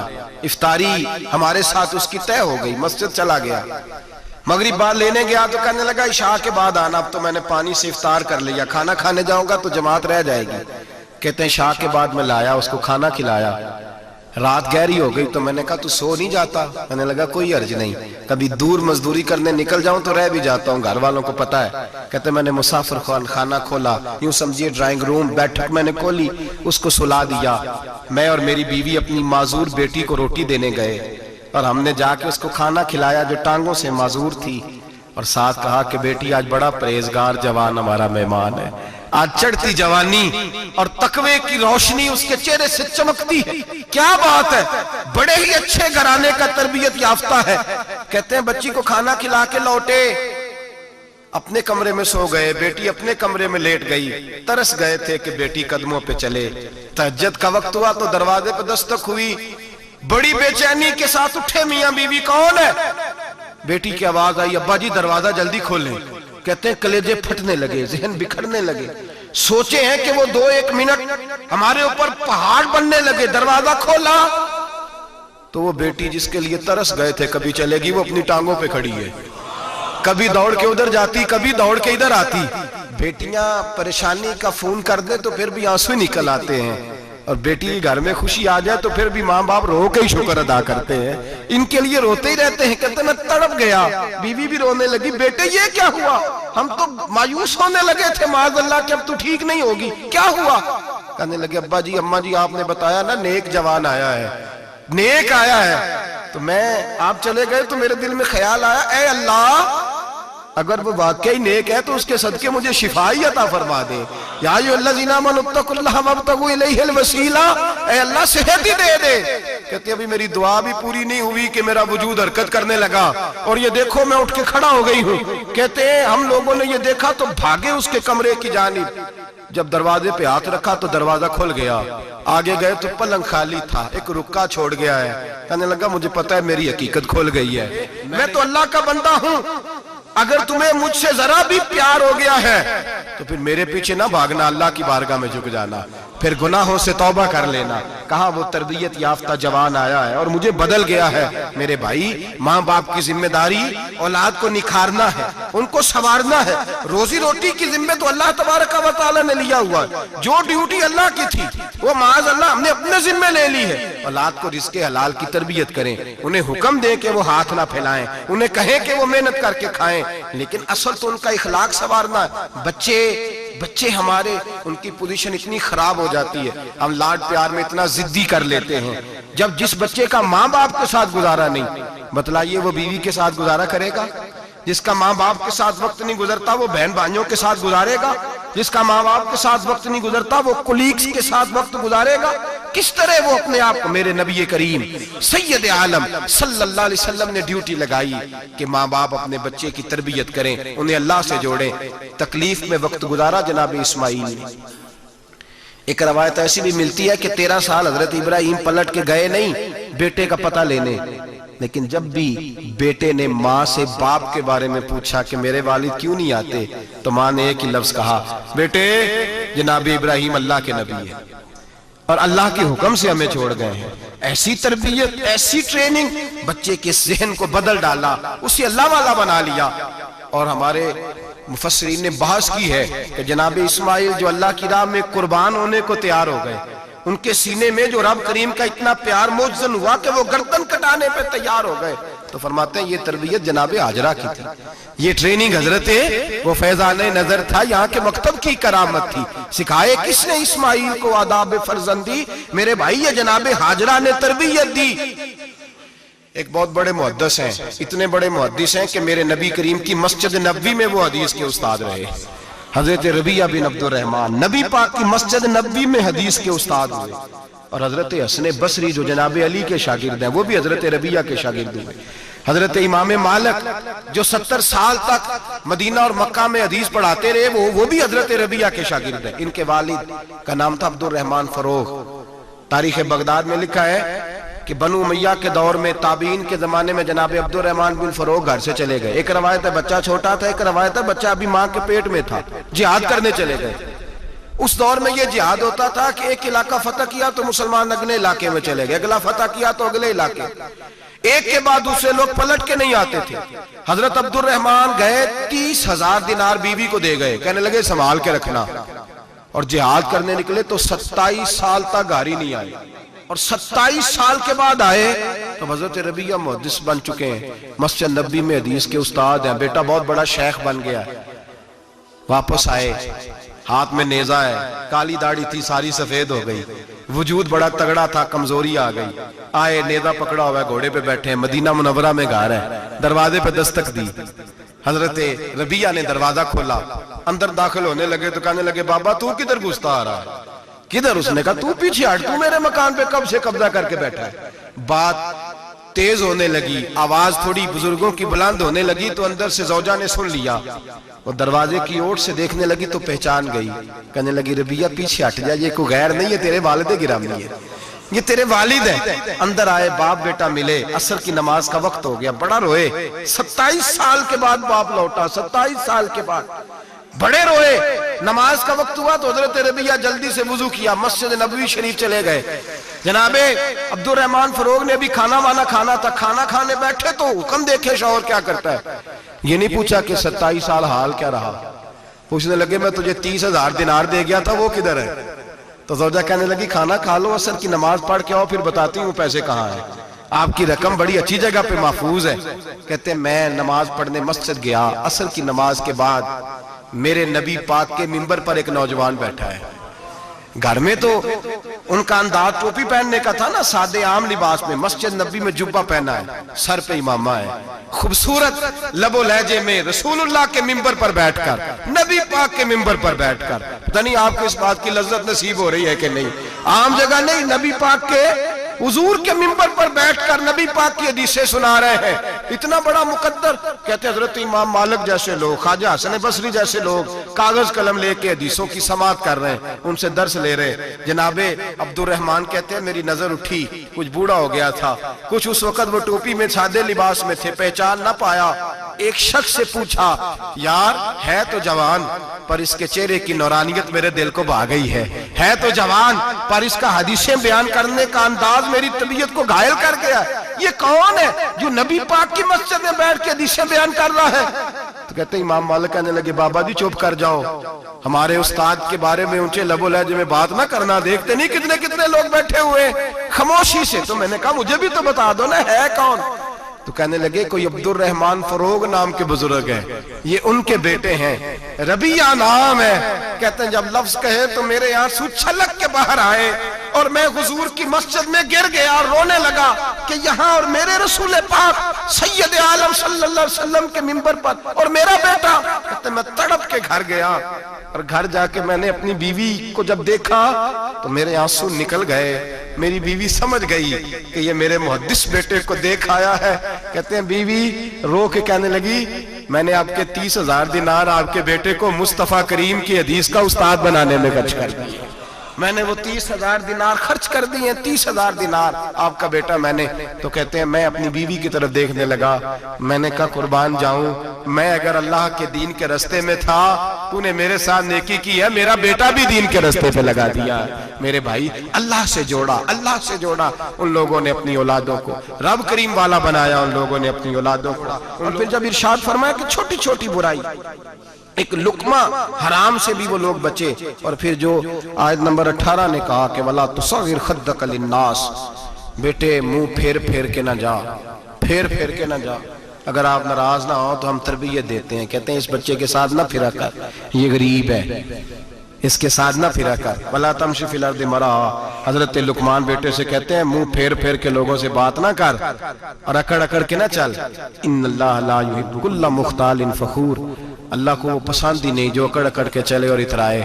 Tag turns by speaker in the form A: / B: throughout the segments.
A: لیا، افطاری ہمارے ساتھ اس کی طے ہو گئی، مسجد چلا گیا، مغرب بعد لینے گیا تو کہنے لگا عشاء کے بعد آنا، اب تو میں نے پانی سے افطار کر لیا، کھانا کھانے جاؤں گا تو جماعت رہ جائے گی۔ کہتے ہیں عشاء کے بعد میں لایا، اس کو کھانا کھلایا، رات گہری ہو گئی تو میں نے کہا تو سو نہیں جاتا؟ کہنے لگا کوئی عرض نہیں، کبھی دور مزدوری کرنے نکل جاؤں تو رہ بھی جاتا ہوں، گھر والوں کو پتہ ہے۔ کہتے ہیں میں نے مسافر خانہ کھولا، یوں سمجھیے ڈرائنگ روم بیٹھک میں نے کھولی، اس کو سلا دیا، میں اور میری بیوی اپنی معذور بیٹی کو روٹی دینے گئے اور ہم نے جا کے اس کو کھانا کھلایا جو ٹانگوں سے معذور تھی، اور ساتھ کہا کہ بیٹی آج بڑا پرہیزگار جوان ہمارا مہمان ہے، آج چڑھتی جوانی اور تقوی کی روشنی اس کے چہرے سے چمکتی ہے، کیا بات ہے، بڑے ہی اچھے گھرانے کا تربیت یافتہ ہے۔ کہتے ہیں بچی کو کھانا کھلا کے لوٹے، اپنے کمرے میں سو گئے، بیٹی اپنے کمرے میں لیٹ گئی، ترس گئے تھے کہ بیٹی قدموں پہ چلے، تہجد کا وقت ہوا تو دروازے پہ دستک ہوئی، بڑی بے چینی کے ساتھ اٹھے میاں بیوی، کون ہے؟ بیٹی کی آواز آئی، ابا جی دروازہ جلدی کھولیں۔ کہتے ہیں کلیجے پھٹنے لگے، ذہن بکھرنے لگے، سوچے ہیں کہ وہ 2-1 منٹ ہمارے اوپر پہاڑ بننے لگے، دروازہ کھولا تو وہ بیٹی جس کے لیے ترس گئے تھے کبھی چلے گی، وہ اپنی ٹانگوں پہ کھڑی ہے، کبھی دوڑ کے ادھر جاتی، کبھی دوڑ کے ادھر آتی۔ بیٹیاں پریشانی کا فون کر دیں تو پھر بھی آنسو نکل آتے ہیں، اور بیٹی گھر میں خوشی آ جائے تو پھر بھی ماں باپ رو کے ہی شکر ادا کرتے ہیں، ان کے لیے روتے ہی رہتے ہیں۔ کہتے ہیں میں تڑپ گیا، بیوی بھی رونے لگی، بیٹے یہ کیا ہوا؟ ہم تو مایوس ہونے لگے تھے معاذ اللہ کہ اب تو ٹھیک نہیں ہوگی، کیا ہوا؟ کہنے لگے ابا جی اماں جی آپ نے بتایا نا نیک جوان آیا ہے، نیک آیا ہے، تو میں آپ چلے گئے تو میرے دل میں خیال آیا اے اللہ اگر وہ واقعی نیک ہے تو اس کے صدقے مجھے شفائی عطا فرما دے، یا ایھا الذین آمنوا اتقوا اللہ وابتغوا الیہ الوسیلہ، اے اللہ صحت ہی دے دے۔ کہتے ابھی میری دعا بھی پوری نہیں ہوئی کہ میرا وجود حرکت کرنے لگا، اور یہ دیکھو میں اٹھ کے کھڑا ہو گئی ہوں۔ کہتے ہیں ہم لوگوں نے یہ دیکھا تو بھاگے اس کے کمرے کی جانب، جب دروازے پہ ہاتھ رکھا تو دروازہ کھل گیا، آگے گئے تو پلنگ خالی تھا، ایک رکا چھوڑ گیا ہے۔ کہنے لگا مجھے پتا ہے میری حقیقت کھل گئی ہے، میں تو اللہ کا بندہ ہوں، اگر تمہیں مجھ سے ذرا بھی پیار ہو گیا ہے تو پھر میرے پیچھے نہ بھاگنا، اللہ کی بارگاہ میں جھک جانا، پھر گناہوں سے توبہ کر لینا۔ کہا وہ تربیت یافتہ جوان آیا ہے اور مجھے بدل گیا ہے۔ میرے بھائی ماں باپ کی ذمہ داری اولاد کو نکھارنا ہے، ان کو سنوارنا ہے، روزی روٹی کی ذمہ تو اللہ تبارک و تعالیٰ نے لیا ہوا ہے، جو ڈیوٹی اللہ کی تھی وہ معاذ اللہ ہم نے اپنے ذمہ لے لی ہے۔ اولاد کو رزق حلال کی تربیت کریں، انہیں حکم دیں کہ وہ ہاتھ نہ پھیلائیں، انہیں کہیں کہ وہ محنت کر کے کھائیں، لیکن اصل تو ان کا اخلاق سنوارنا ہے۔ بچے ہمارے ان کی پوزیشن اتنی خراب ہو جاتی ہے، ہم لاڈ پیار میں اتنا ضدی کر لیتے ہیں، جب جس بچے کا ماں باپ کے ساتھ گزارا نہیں، بتلائیے وہ بیوی کے ساتھ گزارا کرے گا؟ جس کا ماں باپ کے ساتھ وقت نہیں گزرتا وہ بہن بھائیوں کے ساتھ گزارے گا؟ جس کا ماں باپ کے ساتھ وقت نہیں گزرتا وہ کولیگز کے ساتھ وقت گزارے گا؟ کس طرح وہ اپنے آپ کو، میرے نبی کریم سید عالم صلی اللہ علیہ وسلم نے ڈیوٹی لگائی کہ ماں باپ اپنے بچے کی تربیت کریں، انہیں اللہ سے جوڑیں۔ تکلیف میں وقت گزارا جناب اسماعیل نے۔ ایک روایت ایسی بھی ملتی ہے کہ 13 سال حضرت ابراہیم پلٹ کے گئے نہیں بیٹے کا پتہ لینے، لیکن جب بھی بیٹے نے ماں سے باپ کے بارے میں پوچھا کہ میرے والد کیوں نہیں آتے تو ماں نے ایک ہی لفظ کہا، بیٹے جناب ابراہیم اللہ کے نبی ہے اور اللہ کے حکم سے ہمیں چھوڑ گئے ہیں۔ ایسی تربیت، ایسی ٹریننگ، بچے کے ذہن کو بدل ڈالا، اسے اللہ والا بنا لیا۔ اور ہمارے مفسرین نے بحث کی ہے کہ جناب اسماعیل جو اللہ کی راہ میں قربان ہونے کو تیار ہو گئے، ان کے سینے میں جو رب کریم کا اتنا پیار موجزن ہوا کہ وہ گردن کٹانے پہ تیار ہو گئے، تو فرماتے ہیں یہ تربیت جناب ہاجرہ کی تھی، یہ ٹریننگ حضرت وہ فیضان نظر تھا، یہاں کے مکتب کی کرامت تھی۔ سکھائے کس نے اسماعیل کو آداب فرزندی؟ میرے بھائی یہ جناب ہاجرہ نے تربیت دی۔ ایک بہت بڑے محدث ہیں، اتنے بڑے محدث ہیں کہ میرے نبی کریم کی مسجد نبوی میں وہ حدیث کے استاد رہے، حضرت ربیعہ بن عبد الرحمن، نبی پاک کی مسجد نبوی میں حدیث کے استاد ہوئے، اور حضرت حسن بصری جو جناب علی کے شاگرد ہیں وہ بھی حضرت ربیعہ کے شاگرد ہوئے، حضرت امام مالک جو 70 سال تک مدینہ اور مکہ میں حدیث پڑھاتے رہے وہ بھی حضرت ربیعہ کے شاگرد ہیں۔ ان کے والد کا نام تھا عبد الرحمن فروغ۔ تاریخ بغداد میں لکھا ہے کہ بنو امیہ کے دور میں تابعین کے زمانے میں جناب عبد الرحمن بن فروغ گھر سے چلے گئے، ایک روایت ہے بچہ چھوٹا تھا، ایک روایت ہے بچہ ابھی ماں کے پیٹ میں تھا، جہاد کرنے چلے گئے۔ اس دور میں یہ جہاد ہوتا تھا کہ ایک علاقہ فتح کیا تو مسلمان اگلے علاقے میں چلے گئے، اگلا فتح کیا تو اگلے علاقے، ایک کے بعد دوسرے لوگ پلٹ کے نہیں آتے تھے۔ حضرت عبد الرحمن گئے 30,000 دینار بیوی کو دے گئے، کہنے لگے سنبھال کے رکھنا، اور جہاد کرنے نکلے تو 27 سال تک گھر نہیں آئے، اور 27 سال کے بعد آئے تو حضرت ربیعہ محدث بن چکے ہیں، مسجد نبی میں حدیث کے استاد ہیں، بیٹا بہت بڑا شیخ بن گیا، واپس آئے، ہاتھ میں نیزہ ہے، کالی داڑھی تھی ساری سفید ہو گئی، وجود بڑا تگڑا تھا، کمزوری آ گئی، آئے نیزہ پکڑا ہوا ہے، گھوڑے پہ بیٹھے ہیں، مدینہ منورہ میں گھر ہے، دروازے پہ دستک دی، حضرت ربیعہ نے دروازہ کھولا، اندر داخل ہونے لگے تو کہنے لگے بابا تو کدھر گھستا آ رہا ہے؟ کدھر؟ اس نے کہا تو پیچھے ہٹ، تو میرے مکان پہ کب سے قبضہ کر کے بیٹھا ہے۔ بات تیز ہونے لگی، آواز تھوڑی بزرگوں کی بلند ہونے لگی تو اندر سے زوجہ نے سن لیا، وہ دروازے کی اوٹ سے دیکھنے لگی تو پہچان گئی، کہنے لگی ربیعہ پیچھے ہٹ جا، یہ کوئی غیر نہیں ہے، تیرے والد گرامی ہے، یہ تیرے والد ہیں۔ اندر آئے، باپ بیٹا ملے، عصر کی نماز کا وقت ہو گیا، بڑا روئے، 27 سال کے بعد باپ لوٹا، 27 سال کے بعد بڑے روئے۔ نماز کا وقت ہوا تو حضرت ربیعہ جلدی سے وضو کیا، مسجد نبوی شریف چلے گئے۔ جناب عبد الرحمن فروغ نے بھی کھانا وانا کھانا تھا، کھانا کھانے بیٹھے تو حکم دیکھے شوہر کیا کرتا ہے، یہ نہیں پوچھا کہ 27 سال حال کیا رہا، پوچھنے لگے میں تجھے 30,000 دینار دے گیا تھا، وہ کدھر ہے؟ تو زوجہ کہنے لگی کھانا کھا لو، عصر کی نماز پڑھ کے آؤ، پھر بتاتی ہوں پیسے کہاں ہیں، آپ کی رقم بڑی اچھی جگہ پہ محفوظ ہے۔ کہتے ہیں میں نماز پڑھنے مسجد گیا، عصر کی نماز کے بعد میرے نبی پاک کے منبر پر ایک نوجوان بیٹھا ہے، گھر میں تو ان کا انداز ٹوپی پہننے کا تھا نا، سادے عام لباس میں، مسجد نبی میں جبہ پہنا ہے، سر پہ امامہ ہے، خوبصورت لب و لہجے میں رسول اللہ کے منبر پر بیٹھ کر، نبی پاک کے منبر پر بیٹھ کر، پتہ نہیں آپ کو اس بات کی لذت نصیب ہو رہی ہے کہ نہیں، عام جگہ نہیں، نبی پاک کے حضور کے منبر پر بیٹھ کر نبی پاک کی حدیثیں سنا رہے ہیں، اتنا بڑا مقدر۔ کہتے ہیں حضرت امام مالک جیسے لوگ، خواجہ حسن بصری جیسے لوگ کاغذ قلم لے کے حدیثوں کی سماعت کر رہے ہیں، ان سے درس لے رہے ہیں۔ جناب عبد الرحمن کہتے ہیں میری نظر اٹھی، کچھ بوڑھا ہو گیا تھا، کچھ اس وقت وہ ٹوپی میں سادے لباس میں تھے، پہچان نہ پایا۔ ایک شخص سے پوچھا یار ہے تو جوان پر اس کے چہرے کی نورانیت میرے دل کو بھا گئی ہے تو جوان پر اس کا حدیثیں بیان کرنے کا انداز میری طبیعت کو گھائل کر گیا، یہ کون ہے جو نبی پاک کی مسجد میں بیٹھ کے حدیثیں بیان کر رہا ہے؟ تو کہتے ہیں امام مالک کہنے لگے بابا جی چپ کر جاؤ، ہمارے استاد کے بارے میں اونچے لب و لہجے میں بات نہ کرنا، دیکھتے نہیں کتنے کتنے لوگ بیٹھے ہوئے خاموشی سے۔ تو میں نے کہا مجھے بھی تو بتا دو نا ہے کون؟ تو کہنے لگے کوئی عبد الرحمن فروغ نام کے بزرگ ہیں، یہ ان کے بیٹے ہیں، ربیعہ نام ہے۔ کہتے ہیں جب لفظ کہے تو میرے آنسو چھلک کے باہر آئے اور میں حضور کی مسجد میں گر گیا اور رونے لگا کہ یہاں اور میرے رسول پاک سید عالم صلی اللہ علیہ وسلم کے منبر پر اور میرا بیٹا۔ کہتے ہیں میں تڑپ کے گھر گیا اور گھر جا کے میں نے اپنی بیوی کو جب دیکھا تو میرے آنسو نکل گئے، میری بیوی سمجھ گئی کہ یہ میرے محدث بیٹے کو دیکھ آیا ہے۔ کہتے ہیں بیوی رو کے کہنے لگی میں نے آپ کے 30,000 دینار آپ کے بیٹے کو مصطفیٰ کریم کی حدیث کا استاد بنانے میں خرچ کر دی، میں نے وہ 30,000 دینار خرچ کر دی ہیں، 30,000 دینار آپ کا بیٹا میں نے۔ تو کہتے ہیں میں اپنی بیوی کی طرف دیکھنے لگا، میں نے کہا قربان جاؤں میں اگر اللہ کے دین کے رستے میں تھا تو نے میرے ساتھ نیکی کی ہے، میرا بیٹا بھی دین کے رستے پہ لگا دیا میرے بھائی۔ اللہ سے جوڑا، اللہ سے جوڑا ان لوگوں نے اپنی اولادوں کو، رب کریم والا بنایا ان لوگوں نے اپنی اولادوں کو۔ اور پھر جب ارشاد فرمایا کہ چھوٹی چھوٹی برائی، ایک لقمہ حرام سے بھی وہ لوگ بچے، اور پھر جو آیت نمبر 18 نے کہا کہ وَلَا تُصَغِّرْ خَدَّكَ لِلنَّاسِ، بیٹے منہ پھیر پھیر کے نہ جا، پھیر پھیر کے نہ جا۔ اگر آپ ناراض نہ ہو تو ہم تربیت دیتے ہیں، کہتے ہیں اس بچے کے ساتھ نہ پھرا کر، یہ غریب ہے، اس کے ساتھ نہ پھرا کر۔ وَلَا تَمْشِ فِي الْأَرْضِ مَرَحًا، حضرت لقمان بیٹے سے کہتے ہیں منہ پھیر پھیر کے لوگوں سے بات نہ کر اور اکڑ اکڑ کے نہ چل۔ إِنَّ اللَّهَ لَا يُحِبُّ كُلَّ مُخْتَالٍ فَخُورٍ، اللہ کو وہ پسند ہی نہیں جو اکڑ اکڑ کے چلے اور اترائے۔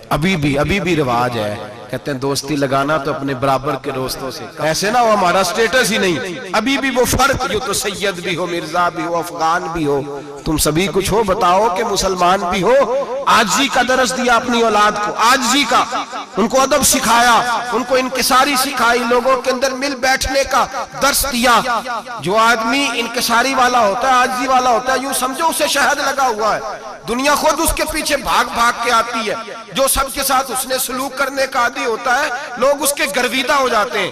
A: ابھی بھی رواج ہے کہتے ہیں دوستی لگانا تو اپنے برابر کے دوستوں سے، ایسے نہ ہو ہمارا سٹیٹس ہی نہیں، ابھی بھی وہ فرق، جو تو سید بھی ہو، مرزا بھی ہو، افغان بھی ہو، تم سبھی کچھ ہو، بتاؤ کہ مسلمان بھی ہو۔ عاجزی کا درس دیا اپنی اولاد کو، عاجزی کا، ان کو ادب سکھایا، ان کو انکساری سکھائی، لوگوں کے اندر مل بیٹھنے کا درس دیا۔ جو آدمی انکساری والا ہوتا ہے، عاجزی والا ہوتا ہے، یوں سمجھو اسے شہد لگا ہوا ہے، دنیا خود اس کے پیچھے بھاگ بھاگ کے آتی ہے۔ جو سب کے ساتھ اس نے سلوک کرنے کا عادی ہوتا ہے، لوگ اس کے گرویدہ ہو جاتے ہیں۔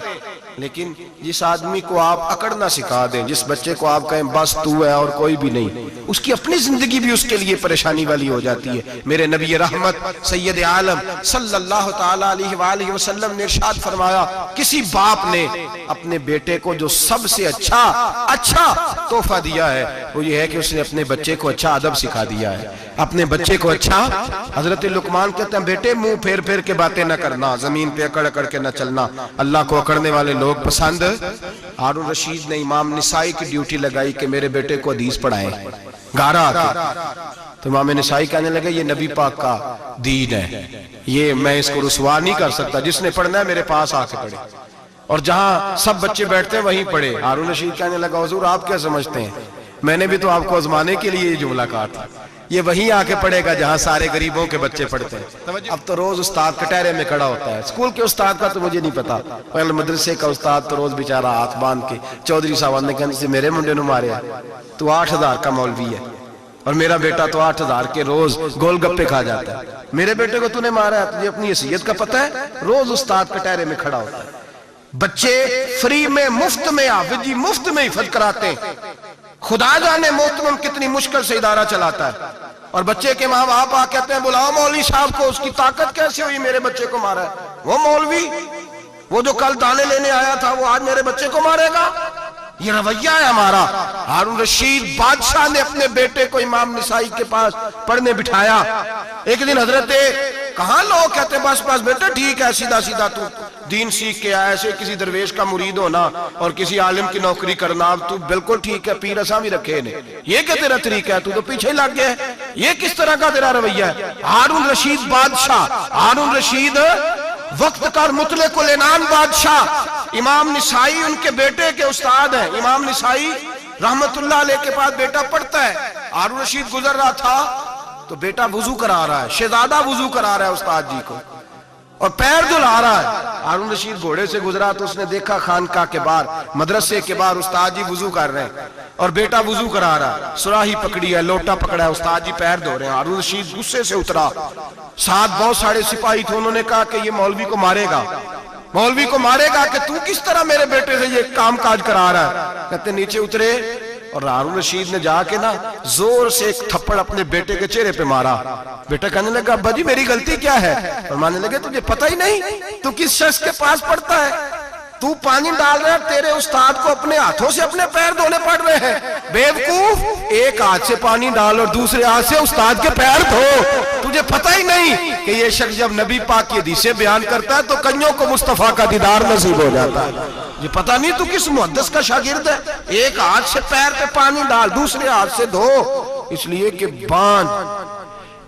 A: لیکن جس آدمی کو آپ اکڑنا سکھا دیں، جس بچے کو آپ کہیں بس تو ہے اور کوئی بھی نہیں، اس کی اپنی زندگی بھی اس کے لیے پریشانی والی ہو جاتی ہے۔ میرے نبی رحمت سید عالم صلی اللہ تعالی علیہ وآلہ وسلم نے ارشاد فرمایا، کسی باپ نے اپنے بیٹے کو جو سب سے اچھا تحفہ دیا ہے وہ یہ ہے کہ اس نے اپنے بچے کو اچھا ادب سکھا دیا ہے، اپنے بچے کو اچھا۔ حضرت لقمان کہتے ہیں بیٹے منہ پھیر پھیر کے باتیں نہ کرنا، زمین پہ اکڑ اکڑ کے نہ چلنا، اللہ کو اکڑنے والے لوگ پسند۔ ہارون رشید نے امام نسائی کی ڈیوٹی لگائی کہ میرے بیٹے کو حدیث پڑھائیں گارا آکے، تو امام نسائی کہنے لگے یہ نبی پاک کا دین ہے، یہ میں اس کو رسوا نہیں کر سکتا، جس نے پڑھنا ہے میرے پاس آ کے پڑھے، اور جہاں سب بچے بیٹھتے ہیں وہیں پڑھے۔ ہارون رشید کہنے لگا حضور آپ کیا سمجھتے ہیں، میں نے بھی تو آپ کو آزمانے کے لیے یہ جملہ کہا تھا، یہ وہیں آ کے پڑھے گا جہاں سارے غریبوں کے بچے پڑھتے ہیں۔ اب تو روز استاد کٹہرے میں کھڑا ہوتا ہے، اسکول کے استاد کا تو مجھے نہیں پتا، پہلے مدرسے کا استاد تو روز بیچارہ ہاتھ باندھ کے چودھری صاحب نے کہنے سے میرے منڈے نو مارے تو 8,000 کا مولوی ہے، اور میرا بیٹا تو 8,000 کے روز گول گپے کھا جاتا ہے، میرے بیٹے کو تو نے مارا ہے، تجھے اپنی حیثیت کا پتہ ہے؟ روز استاد کٹہرے میں کھڑا ہوتا ہے، بچے فری میں مفت میں حافظ جی مفت میں حفظ کراتے ہیں، خدا جانے محترم کتنی مشکل سے ادارہ چلاتا ہے، اور بچے کے ماں باپ آ کہتے ہیں بلاؤ مولوی صاحب کو، اس کی طاقت کیسے ہوئی میرے بچے کو مارا ہے، وہ مولوی وہ جو کل دانے لینے آیا تھا وہ آج میرے بچے کو مارے گا، یہ رویہ ہے ہمارا۔ ہارون رشید بادشاہ نے اپنے بیٹے کو امام نسائی کے پاس پڑھنے بٹھایا۔ ایک دن حضرت کہاں لوگ کہتے ہیں بس بس بیٹا ٹھیک ہے، سیدھا سیدھا تو دین سیکھ کے آیا، ایسے کسی درویش کا مرید ہونا اور کسی عالم کی نوکری کرنا، اب تو بالکل ٹھیک ہے، پیر اساں بھی رکھے نے، یہ کہ تیرا طریقہ ہے، تو تو پیچھے لگ گیا ہے، یہ کس طرح کا تیرا رویہ ہے؟ ہارون رشید بادشاہ، ہارون رشید وقت کا مطلق العنان بادشاہ، امام نسائی ان کے بیٹے کے استاد ہیں، امام نسائی رحمت اللہ علیہ کے پاس بیٹا پڑھتا ہے، ہارون رشید گزر رہا تھا تو بیٹا وضو کرا رہا ہے، شہزادہ وضو کرا رہا ہے استاد جی کو، اور پیر دھلا رہا ہے۔ ہارون رشید گھوڑے سے گزرا تو اس نے دیکھا خانقاہ کے باہر، مدرسے کے باہر استاد جی وضو کر رہے ہیں اور بیٹا وضو کرا رہا ہے، سراہی پکڑی ہے، لوٹا پکڑا ہے، استاد جی پیر دھو رہے ہیں۔ ہارون رشید غصے سے اترا، ساتھ بہت سارے سپاہی تھے، انہوں نے کہا کہ یہ مولوی کو مارے گا، مولوی کو مارے گا کہ تو کس طرح میرے بیٹے سے یہ کام کاج کرا رہا ہے۔ کہتے نیچے اترے اور ہارون رشید نے جا کے نا زور سے ایک تھپڑ اپنے بیٹے کے چہرے پہ مارا۔ بیٹا کہنے لگا ابا جی میری غلطی کیا ہے؟ فرمانے لگے تجھے پتہ ہی نہیں تو کس شخص کے پاس پڑھتا ہے، تو پانی ڈال رہا ہے، تیرے استاد کو اپنے ہاتھوں سے اپنے پیر دھونے پڑ رہے ہیں، بیوقوف، ایک ہاتھ سے پانی ڈال اور دوسرے ہاتھ سے استاد کے پیر دھو، تجھے پتہ ہی نہیں کہ یہ شخص جب نبی پاک کی حدیثیں بیان کرتا ہے تو کئیوں کو مصطفیٰ کا دیدار نصیب ہو جاتا ہے۔ یہ پتہ نہیں تو کس محدث کا شاگرد ہے، ایک ہاتھ سے پیر پہ پانی ڈال دوسرے ہاتھ سے دھو، اس لیے کہ باندھ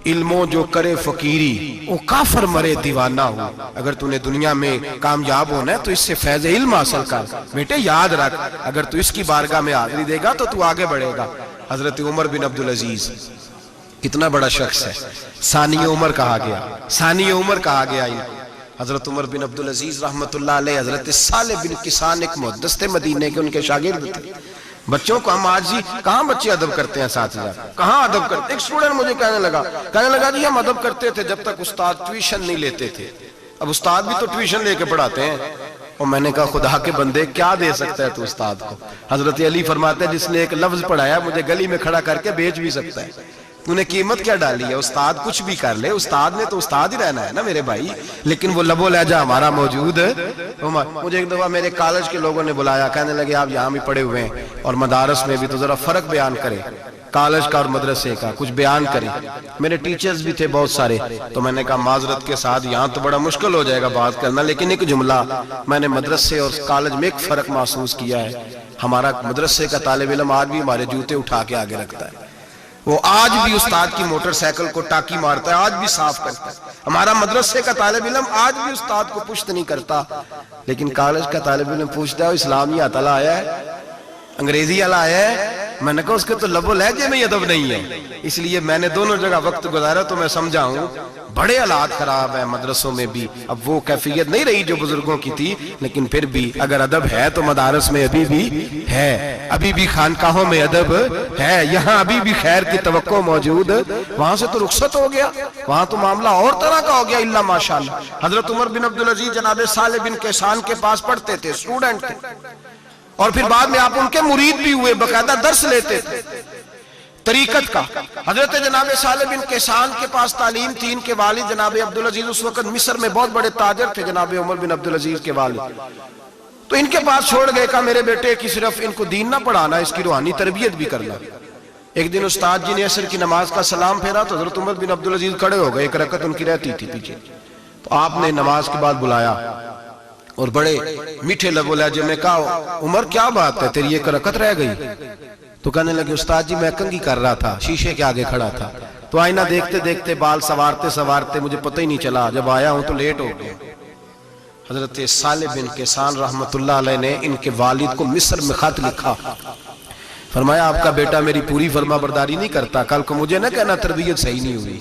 A: علموں جو کرے فقیری وہ کافر مرے دیوانہ ہو۔ اگر تو نے دنیا میں کامیاب ہونا ہے تو اس سے فیض علم حاصل کر، بیٹے یاد رکھ، اگر تو اس کی بارگاہ میں حاضری دے گا تو تو آگے بڑھے گا۔ حضرت عمر بن عبدالعزیز کتنا بڑا شخص ہے، ثانی عمر کہا گیا، ثانی عمر کہا گیا۔ حضرت عمر بن عبدالعزیز رحمت اللہ علیہ، حضرت صالح بن کسان ایک محدث تھے مدینے کے، ان کے شاگرد تھے۔ بچوں کو ہم آج ہی کہاں بچے ادب کرتے ہیں، اساتذہ کہاں ادب کرتے؟ ایک اسٹوڈنٹ مجھے کہنے لگا جی ہم ادب کرتے تھے جب تک استاد ٹیوشن نہیں لیتے تھے، اب استاد بھی تو ٹیوشن لے کے پڑھاتے ہیں۔ اور میں نے کہا خدا کے بندے کیا دے سکتا ہے تو استاد کو؟ حضرت علی فرماتے ہیں جس نے ایک لفظ پڑھایا مجھے گلی میں کھڑا کر کے بیچ بھی سکتا ہے، تو نے قیمت کیا ڈالی ہے؟ استاد کچھ بھی کر لے، استاد نے تو استاد ہی رہنا ہے نا میرے بھائی، لیکن وہ لب و لہجہ ہمارا موجود ہے۔ مجھے ایک دفعہ میرے کالج کے لوگوں نے بلایا، کہنے لگے آپ یہاں بھی پڑھے ہوئے ہیں اور مدارس میں بھی، تو ذرا فرق بیان کریں کالج کا اور مدرسے کا، کچھ بیان کریں۔ میرے ٹیچرز بھی تھے بہت سارے، تو میں نے کہا معذرت کے ساتھ یہاں تو بڑا مشکل ہو جائے گا بات کرنا، لیکن ایک جملہ میں نے مدرسے اور کالج میں ایک فرق محسوس کیا ہے۔ ہمارا مدرسے کا طالب علم آج بھی ہمارے جوتے اٹھا کے آگے رکھتا ہے، وہ آج بھی استاد کی موٹر سائیکل کو ٹاکی مارتا ہے، آج بھی صاف کرتا ہے۔ ہمارا مدرسے کا طالب علم آج بھی استاد کو پشت نہیں کرتا، لیکن کالج کا طالب علم پوچھتا ہے اسلامی آتلا آیا ہے، انگریزی والا آیا ہے؟ میں نے کہا اس کے تو لب و لہجے میں ادب نہیں ہے۔ اس لیے میں نے دونوں جگہ وقت گزارا تو میں سمجھا ہوں بڑے حالات خراب ہیں مدرسوں میں بھی۔ اب وہ کیفیت نہیں رہی جو بزرگوں کی تھی، لیکن پھر بھی اگر ادب ہے تو مدارس میں ابھی بھی ہے، ابھی بھی خانقاہوں میں ادب ہے، یہاں ابھی بھی خیر کی توقع موجود۔ وہاں سے تو رخصت ہو گیا، وہاں تو معاملہ اور طرح کا ہو گیا الا ماشاءاللہ۔ حضرت عمر بن عبدالعزیز جناب صالح بن کیسان کے پاس پڑھتے تھے، اسٹوڈنٹ تھے، اور پھر بعد میں آپ ان کے مرید بھی ہوئے، باقاعدہ درس لیتے تھے طریقت کا۔ حضرت جناب صالح بن کیسان کے پاس تعلیم تھی، ان کے والد جناب عبدالعزیز اس وقت مصر میں بہت بڑے تاجر تھے، جناب عمر بن عبدالعزیز کے والد۔ تو ان کے پاس چھوڑ گئے، کہا میرے بیٹے کی صرف ان کو دین نہ پڑھانا، اس کی روحانی تربیت بھی کرنا۔ ایک دن استاد جی نے عصر کی نماز کا سلام پھیرا تو حضرت عمر بن عبدالعزیز کھڑے ہو گئے، ایک رکعت ان کی رہتی تھی پیچھے، تو آپ نے نماز کے بعد بلایا اور بڑے میٹھے لب و لہجے میں کہا عمر کیا بات ہے تیری ایک رکعت رہ گئی؟ تو کہنے لگے استاد جی میں کنگھی کر رہا تھا، شیشے کے آگے کھڑا تھا، تو آئینہ دیکھتے دیکھتے بال سوارتے سوارتے مجھے پتہ ہی نہیں چلا، جب آیا ہوں تو لیٹ ہو گیا۔ حضرت صالح بن کیسان رحمت اللہ علیہ نے ان کے والد کو مصر میں خط لکھا، فرمایا آپ کا بیٹا میری پوری فرما برداری نہیں کرتا، کل کو مجھے نہ کہنا تربیت صحیح نہیں ہوئی۔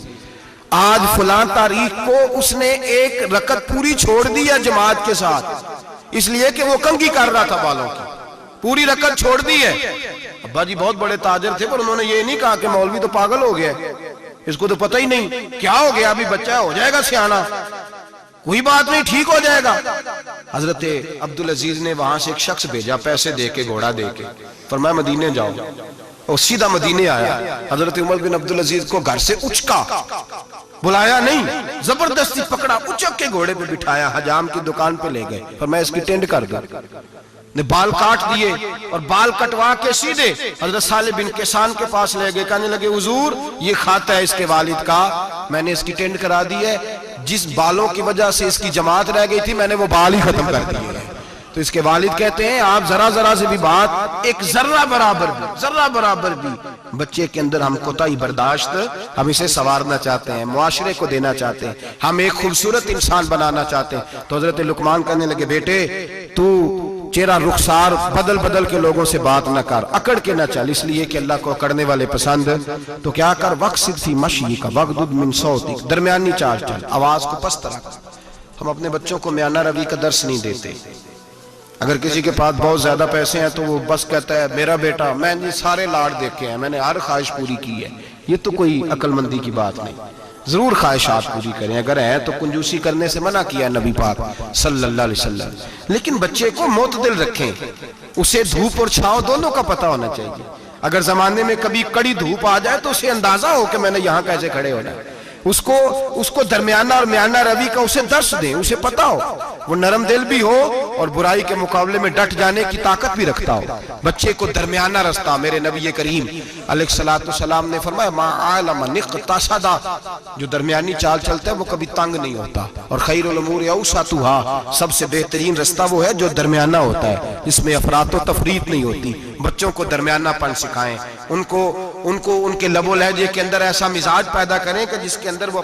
A: آج فلاں تاریخ کو اس نے ایک رکعت پوری چھوڑ دیا جماعت کے ساتھ، اس لیے کہ وہ کنگھی کر رہا تھا بالوں کی، پوری رکعت چھوڑ دی ہے۔ ابا جی بہت بڑے تاجر تھے، پر انہوں نے یہ نہیں کہا کہ مولوی تو پاگل ہو گیا، اس کو تو پتہ ہی نہیں کیا ہو گیا، ابھی بچہ ہو جائے گا سیانا، کوئی بات نہیں ٹھیک ہو جائے گا۔ حضرت عبدالعزیز نے وہاں سے ایک شخص بھیجا پیسے دے کے، گھوڑا دے کے، فرمایا مدینے جاؤ، اور سیدھا مدینے آیا۔ حضرت عمر بن عبدالعزیز کو گھر سے اچکا، بلایا نہیں، زبردستی پکڑا، اچک کے گھوڑے پہ بٹھایا، حجام کی دکان پہ لے گئے، فرمایا اس کی ٹینڈ کر دو، نے بال کاٹ دیے اور بال کٹوا کے سیدھے حضرت صالح بن کیسان کے پاس لے گئے، کہنے لگے حضور یہ کھاتا ہے اس کے والد کا، میں نے اس کی ٹینڈ کرا دی ہے، جس بالوں کی وجہ سے اس کی جماعت رہ گئی تھی میں نے وہ بال ہی ختم کر دیے ہیں۔ تو اس کے والد کہتے ہیں آپ ذرا سے بھی بات، ایک ذرہ برابر بھی بچے کے اندر ہم کوتاہی برداشت، ہم اسے سنوارنا چاہتے ہیں، معاشرے کو دینا چاہتے ہیں، ہم ایک خوبصورت انسان بنانا چاہتے ہیں۔ تو حضرت لقمان کہنے لگے بیٹے تو چہرہ رخسار بدل کے لوگوں سے بات نہ کر، اکڑ کے نہ چل، اس لیے کہ اللہ کو اکڑنے والے پسند، تو کیا کر وقصد فی مشی کا وغضض من صوتک، درمیانی چال چل، آواز کو پست رکھ۔ ہم اپنے بچوں کو میانہ روی کا درس نہیں دیتے۔ اگر کسی کے پاس بہت زیادہ پیسے ہیں تو وہ بس کہتا ہے میرا بیٹا، میں نے سارے لاڑ دیکھے ہیں، میں نے ہر خواہش پوری کی ہے، یہ تو کوئی عقل مندی کی بات نہیں۔ ضرور خواہشات پوری کریں، اگر ہیں تو کنجوسی کرنے سے منع کیا ہے نبی پاک صلی اللہ علیہ وسلم، لیکن بچے کو معتدل رکھیں، اسے دھوپ اور چھاؤں دونوں کا پتہ ہونا چاہیے۔ اگر زمانے میں کبھی کڑی دھوپ آ جائے تو اسے اندازہ ہو کہ میں نے یہاں کیسے کھڑے ہونا ہے، اس کو درمیانہ اور میانہ روی کا اسے درس دیں، اسے پتہ ہو، وہ نرم دل بھی ہو اور برائی کے مقابلے میں ڈٹ جانے کی طاقت بھی رکھتا ہو۔ بچے کو درمیانہ رستہ، میرے نبی کریم علیہ السلام نے فرمایا ما عالم نقتصد، جو درمیانی چال چلتا ہے وہ کبھی تنگ نہیں ہوتا، اور خیر الامور اوسطھا، سب سے بہترین رستہ وہ ہے جو درمیانہ ہوتا ہے، جس میں افراط و تفریط نہیں ہوتی۔ بچوں کو درمیانہ پن سکھائیں، ان کے لب و لہجے کے اندر ایسا مزاج پیدا کریں کہ جس کے اندر وہ